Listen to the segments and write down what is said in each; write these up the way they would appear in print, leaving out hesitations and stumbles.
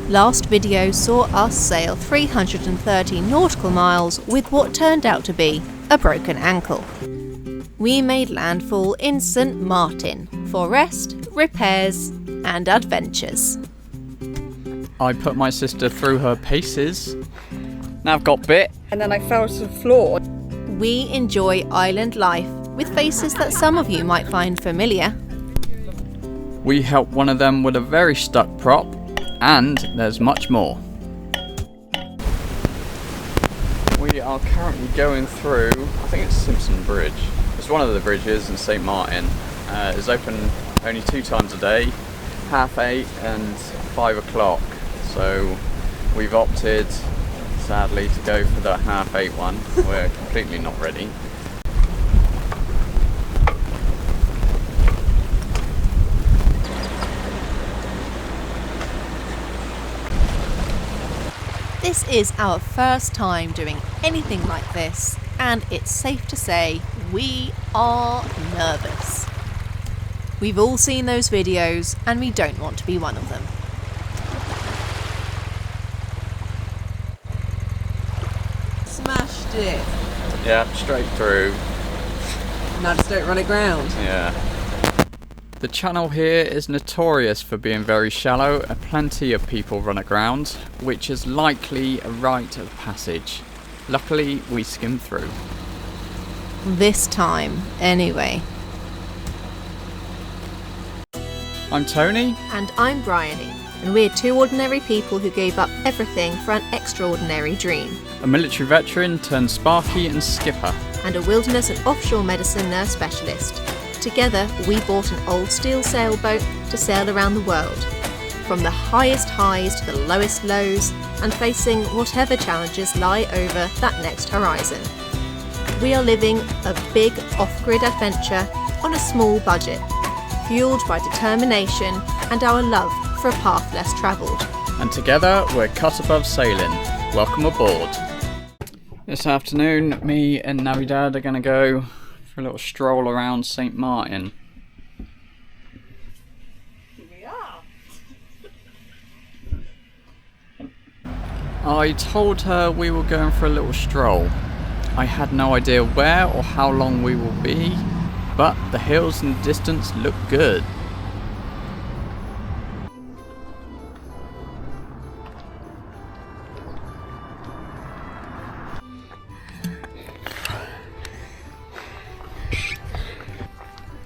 Last video saw us sail 330 nautical miles with what turned out to be a broken ankle. We made landfall in Sint Maarten for rest, repairs and adventures. I put my sister through her paces. Now I've got bit. And then I fell to the floor. We enjoy island life with faces that some of you might find familiar. We helped one of them with a very stuck prop, and there's much more. We are currently going through, I think it's Simpson Bridge. It's one of the bridges in St Maarten. It's open only 2 times a day, 8:30 and 5 o'clock. So we've opted, sadly, to go for the 8:30 one. We're completely not ready. This is our first time doing anything like this, and it's safe to say we are nervous. We've all seen those videos and we don't want to be one of them. Smashed it. Yeah, straight through. Now just don't run aground. Yeah. The channel here is notorious for being very shallow, and plenty of people run aground, which is likely a rite of passage. Luckily, we skimmed through. This time, anyway. I'm Tony. And I'm Bryony, and we're 2 ordinary people who gave up everything for an extraordinary dream. A military veteran turned sparky and skipper. And a wilderness and offshore medicine nurse specialist. Together, we bought an old steel sailboat to sail around the world, from the highest highs to the lowest lows, and facing whatever challenges lie over that next horizon. We are living a big off-grid adventure on a small budget, fueled by determination and our love for a path less travelled. And together, we're cut above sailing. Welcome aboard. This afternoon, me and Navidad are going to go for a little stroll around Sint Maarten. I told her we were going for a little stroll. I had no idea where or how long we will be, but the hills in the distance look good.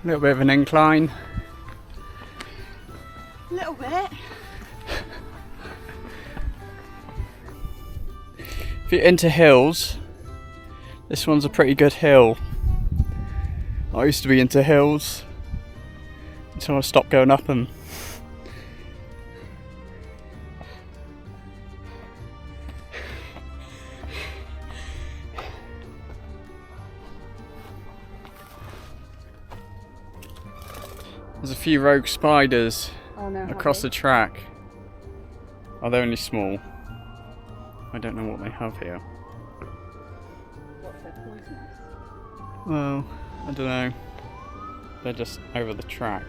A little bit of an incline. A little bit. If you're into hills, this one's a pretty good hill. I used to be into hills until I stopped going up them. There's a few rogue spiders across the track. Oh, they're only small. I don't know what they have here. What's their poisonous? Well, I don't know. They're just over the track.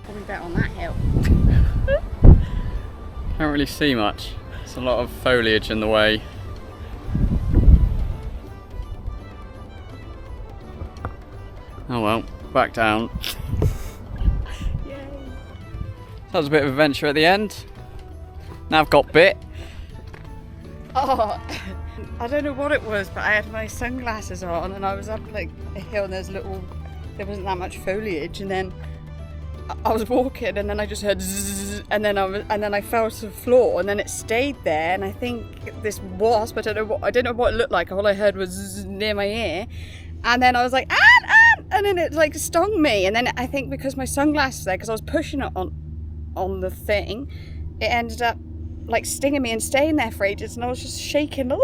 Probably better on that hill. Can't really see much. There's a lot of foliage in the way. Oh well, back down. Yay. That was a bit of an adventure at the end. Now I've got bit. Oh, I don't know what it was, but I had my sunglasses on and I was up like a hill and there wasn't that much foliage, and then I was walking and then I just heard zzz, and then I fell to the floor and then it stayed there, and I think this wasp, I don't know what it looked like. All I heard was zzz near my ear, and then I was like Ann! And then it like stung me, and then I think because my sunglasses there, because I was pushing it on the thing, it ended up like stinging me and staying there for ages, and I was just shaking. I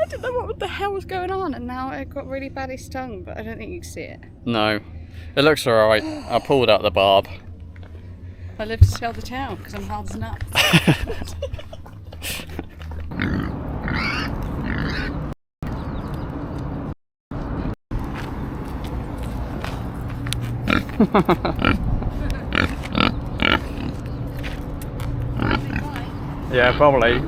didn't know what the hell was going on, and now I got really badly stung, but I don't think you can see it. No, it looks alright. I pulled out the barb. I live to sell the town because I'm hard as nuts. Yeah, probably.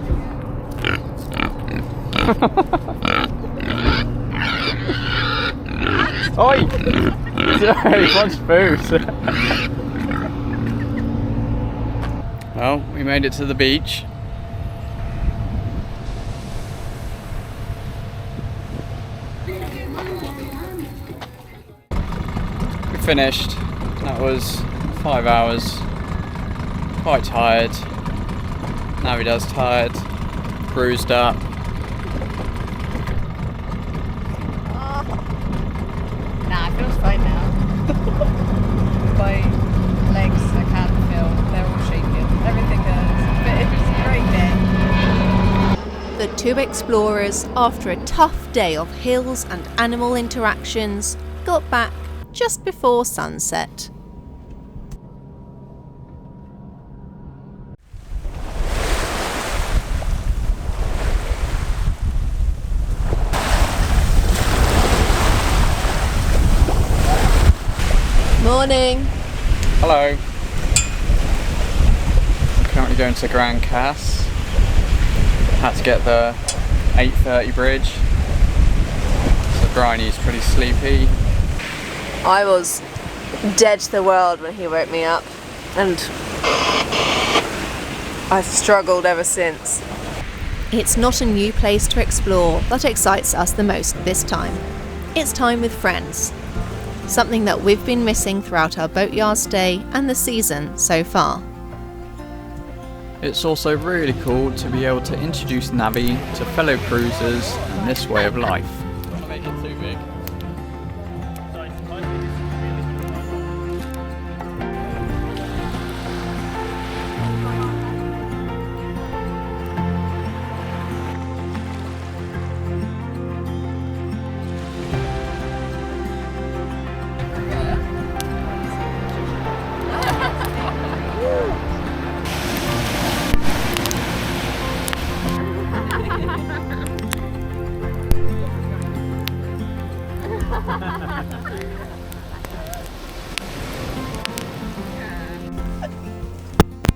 Oi! He wants food. Well, we made it to the beach. We finished. That was 5 hours. Quite tired. Navida's tired. Bruised up. Nah, it feels fine now. My legs, I can't feel. They're all shaking. Everything hurts. But it was a great day. The two explorers, after a tough day of hills and animal interactions, got back just before sunset. Morning. Hello. I'm currently going to Grand Cass. Had to get the 8:30 bridge. So Bryony's pretty sleepy. I was dead to the world when he woke me up, and I've struggled ever since. It's not a new place to explore that excites us the most this time. It's time with friends. Something that we've been missing throughout our boatyard stay and the season so far. It's also really cool to be able to introduce Navi to fellow cruisers and this way of life. Don't want to make it too big.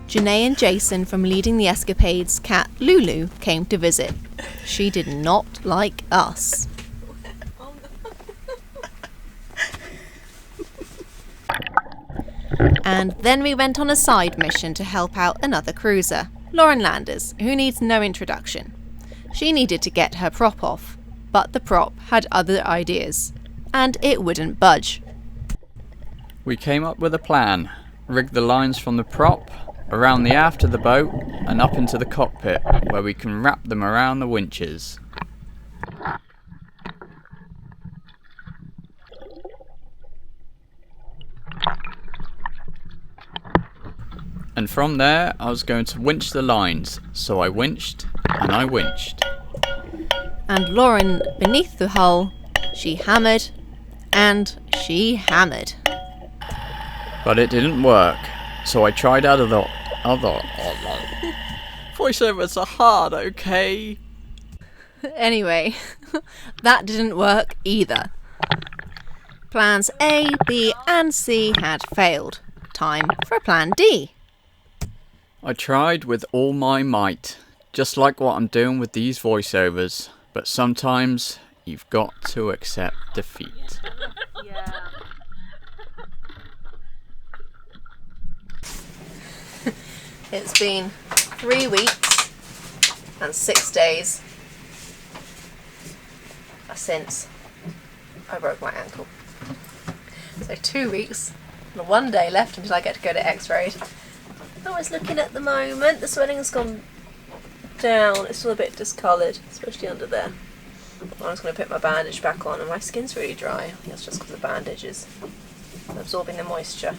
Janae and Jason from Leading the Escapades' cat Lulu came to visit. She did not like us. And then we went on a side mission to help out another cruiser, Lauren Landers, who needs no introduction. She needed to get her prop off, but the prop had other ideas, and it wouldn't budge. We came up with a plan. Rigged the lines from the prop around the aft of the boat and up into the cockpit, where we can wrap them around the winches. And from there I was going to winch the lines, so I winched and I winched. And Lauren, beneath the hull, she hammered and she hammered. But it didn't work, so I tried other voiceovers are hard, okay? Anyway, that didn't work either. Plans A, B and C had failed. Time for plan D. I tried with all my might, just like what I'm doing with these voiceovers, but sometimes you've got to accept defeat. Yeah. It's been 3 weeks and 6 days since I broke my ankle. So 2 weeks and 1 day left until I get to go to X-rayed. I was looking at the moment, the swelling's gone down, it's still a bit discoloured, especially under there. I'm just going to put my bandage back on, and my skin's really dry. I think that's just because the bandage is absorbing the moisture.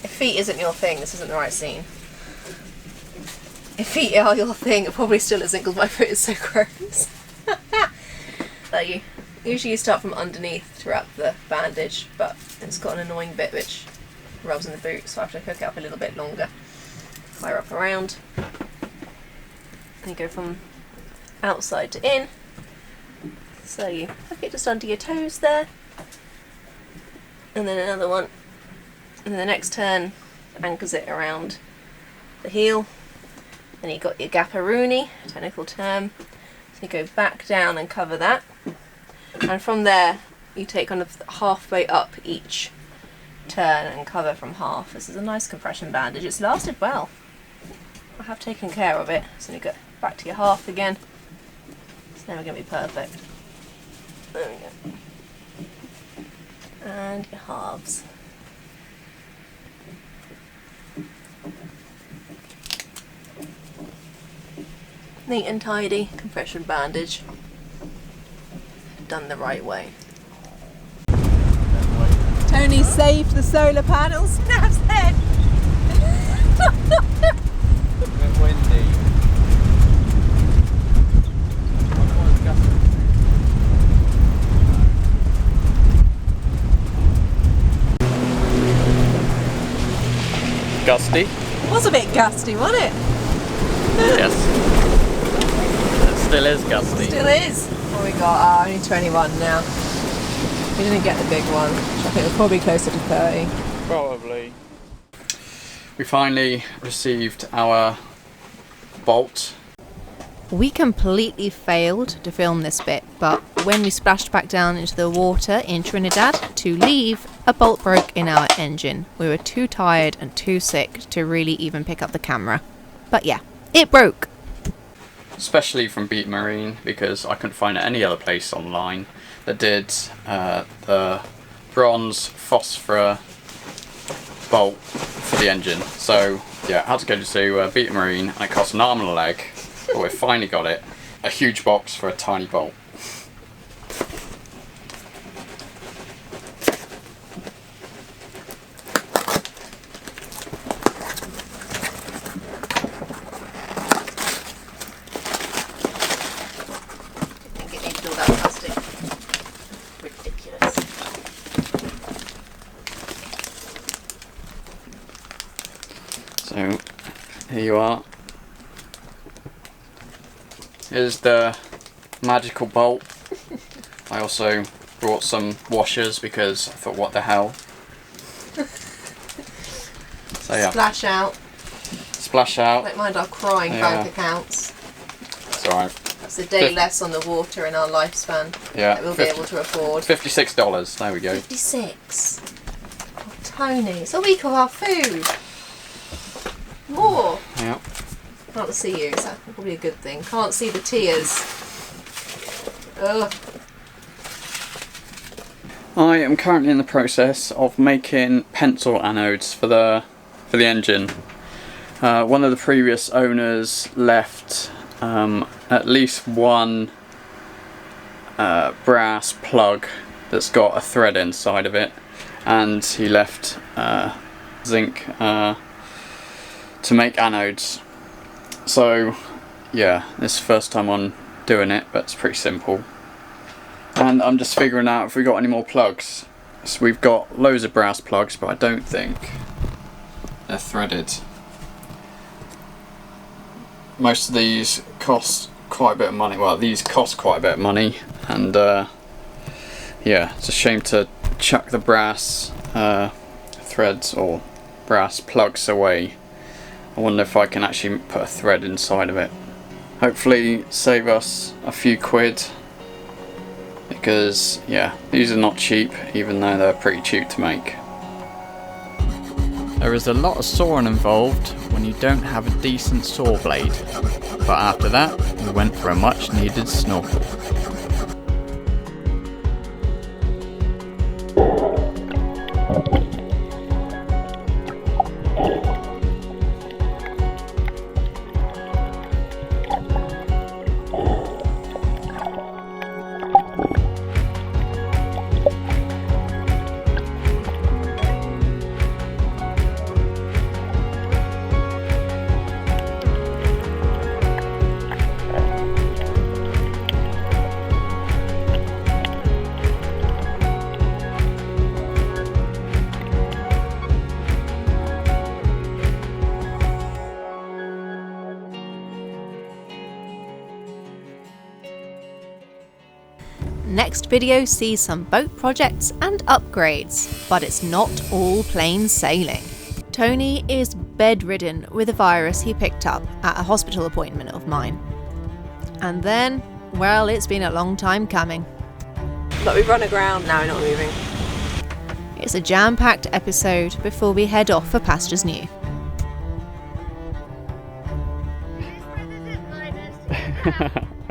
If feet isn't your thing, this isn't the right scene. If feet are your thing, it probably still isn't because my foot is so gross. Usually you start from underneath to wrap the bandage, but it's got an annoying bit which rolls in the boot, so I have to hook it up a little bit longer. Fire up around. And you go from outside to in. So you hook it just under your toes there. And then another one. And then the next turn anchors it around the heel. Then you've got your gapparoonie, technical term. So you go back down and cover that. And from there, you take kind of halfway up each turn and cover from half. This is a nice compression bandage. It's lasted well. I have taken care of it. So you go back to your half again. It's never going to be perfect. There we go. And your halves. Neat and tidy compression bandage. Done the right way. Tony saved the solar panels. Snap's head. Windy. Gusty? It was a bit gusty, wasn't it? Yes. It still is gusty. Still is. What we got? Only 21 now. We didn't get the big one, which I think was probably closer to 30. Probably. We finally received our bolt. We completely failed to film this bit, but when we splashed back down into the water in Trinidad to leave, a bolt broke in our engine. We were too tired and too sick to really even pick up the camera. But yeah, it broke. Especially from Beat Marine, because I couldn't find any other place online that did the bronze phosphor bolt for the engine. So yeah, I had to go to Beat Marine, and it cost an arm and a leg, but we finally got it. A huge box for a tiny bolt. So here you are. Here's the magical bolt. I also brought some washers because I thought, what the hell. So yeah. Splash out. Splash out. Don't mind our crying bank accounts. It's alright. That's a day less on the water in our lifespan. Yeah. That we'll be able to afford. $56. There we go. 56. Oh, Tony, it's a week of our food. More. Yeah. Can't see you, so that's probably a good thing. Can't see the tears. Ugh. I am currently in the process of making pencil anodes for the engine. One of the previous owners left at least one brass plug that's got a thread inside of it, and he left zinc to make anodes. So yeah, this is the first time I'm doing it, but it's pretty simple. And I'm just figuring out if we got any more plugs. So we've got loads of brass plugs, but I don't think they're threaded. Most of these cost quite a bit of money. Well, these cost quite a bit of money, and yeah, it's a shame to chuck the brass threads or brass plugs away. I wonder if I can actually put a thread inside of it. Hopefully save us a few quid, because yeah, these are not cheap, even though they're pretty cheap to make. There is a lot of sawing involved when you don't have a decent saw blade, but after that we went for a much needed snorkel. next video sees some boat projects and upgrades, but it's not all plain sailing. Tony is bedridden with a virus he picked up at a hospital appointment of mine. And then, well, it's been a long time coming. But we've run aground, now we're not moving. It's a jam-packed episode before we head off for pastures new. This is the zip line.